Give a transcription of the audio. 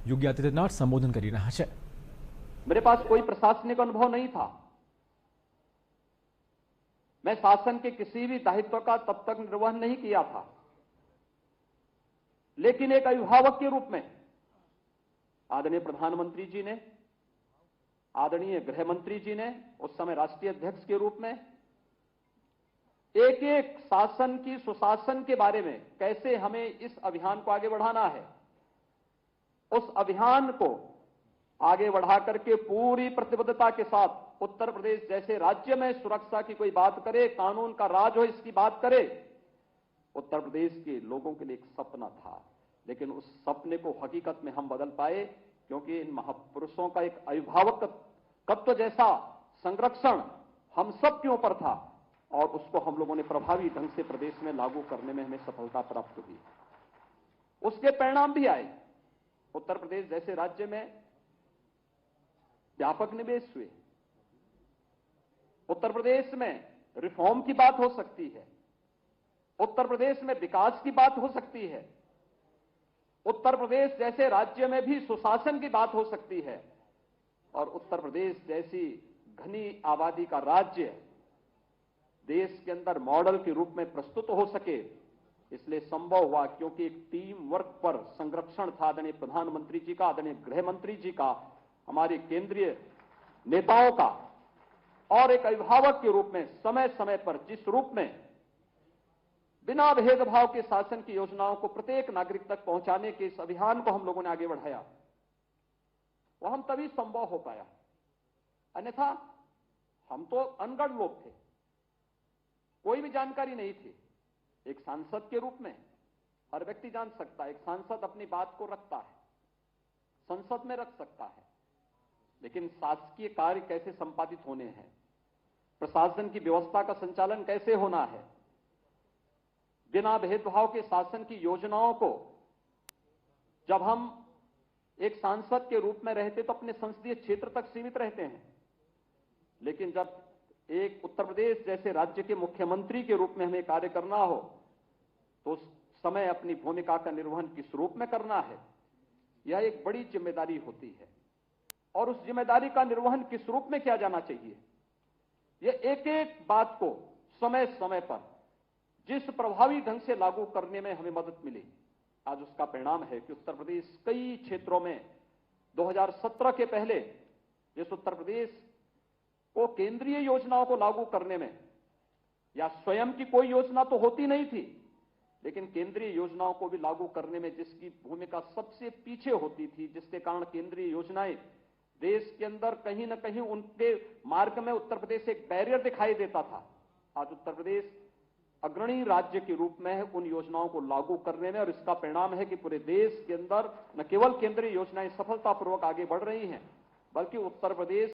योगी आदित्यनाथ संबोधन કરી રહ્યા છે। मेरे पास कोई प्रशासनिक अनुभव नहीं था। मैं शासन के किसी भी दायित्व का तब तक निर्वहन नहीं किया था, लेकिन एक अभिभावक के रूप में आदरणीय प्रधानमंत्री जी ने, आदरणीय गृह मंत्री जी ने, उस समय राष्ट्रीय अध्यक्ष के रूप में एक एक शासन की सुशासन के बारे में कैसे हमें इस अभियान को आगे बढ़ाना है, उस अभियान को आगे बढ़ा करके पूरी प्रतिबद्धता के साथ उत्तर प्रदेश जैसे राज्य में सुरक्षा की कोई बात करे, कानून का राज हो इसकी बात करे, उत्तर प्रदेश के लोगों के लिए एक सपना था। लेकिन उस सपने को हकीकत में हम बदल पाए क्योंकि इन महापुरुषों का एक अभिभावकत्व जैसा संरक्षण हम सब के ऊपर था और उसको हम लोगों ने प्रभावी ढंग से प्रदेश में लागू करने में हमें सफलता प्राप्त हुई। उसके परिणाम भी आए। उत्तर प्रदेश जैसे राज्य में व्यापक निवेश हुए। उत्तर प्रदेश में रिफॉर्म की बात हो सकती है, उत्तर प्रदेश में विकास की बात हो सकती है, उत्तर प्रदेश जैसे राज्य में भी सुशासन की बात हो सकती है और उत्तर प्रदेश जैसी घनी आबादी का राज्य देश के अंदर मॉडल के रूप में प्रस्तुत हो सके, इसलिए संभव हुआ क्योंकि एक टीम वर्क पर संरक्षण था आदरणीय प्रधानमंत्री जी का, आदरणीय गृह मंत्री जी का, हमारे केंद्रीय नेताओं का और एक अभिभावक के रूप में समय समय पर जिस रूप में बिना भेदभाव के शासन की योजनाओं को प्रत्येक नागरिक तक पहुंचाने के इस अभियान को हम लोगों ने आगे बढ़ाया, वो हम तभी संभव हो पाया। अन्यथा हम तो अनगढ़ लोग थे, कोई भी जानकारी नहीं थी। एक सांसद के रूप में हर व्यक्ति जान सकता है, एक सांसद अपनी बात को रखता है, संसद में रख सकता है, लेकिन शासकीय कार्य कैसे संपादित होने हैं, प्रशासन की व्यवस्था का संचालन कैसे होना है, बिना भेदभाव के शासन की योजनाओं को जब हम एक सांसद के रूप में रहते तो अपने संसदीय क्षेत्र तक सीमित रहते हैं, लेकिन जब एक उत्तर प्रदेश जैसे राज्य के मुख्यमंत्री के रूप में हमें कार्य करना हो तो उस समय अपनी भूमिका का निर्वहन किस रूप में करना है, यह एक बड़ी जिम्मेदारी होती है और उस जिम्मेदारी का निर्वहन किस रूप में किया जाना चाहिए, यह एक एक बात को समय समय पर जिस प्रभावी ढंग से लागू करने में हमें मदद मिली, आज उसका परिणाम है कि उत्तर प्रदेश कई क्षेत्रों में 2017 के पहले जिस उत्तर प्रदेश को केंद्रीय योजनाओं को लागू करने में या स्वयं की कोई योजना तो होती नहीं थी, लेकिन केंद्रीय योजनाओं को भी लागू करने में जिसकी भूमिका सबसे पीछे होती थी, जिसके कारण केंद्रीय योजनाएं देश के अंदर कहीं ना कहीं उनके मार्ग में उत्तर प्रदेश एक बैरियर दिखाई देता था, आज उत्तर प्रदेश अग्रणी राज्य के रूप में है उन योजनाओं को लागू करने में और इसका परिणाम है कि पूरे देश के अंदर न केवल केंद्रीय योजनाएं सफलतापूर्वक आगे बढ़ रही हैं, बल्कि उत्तर प्रदेश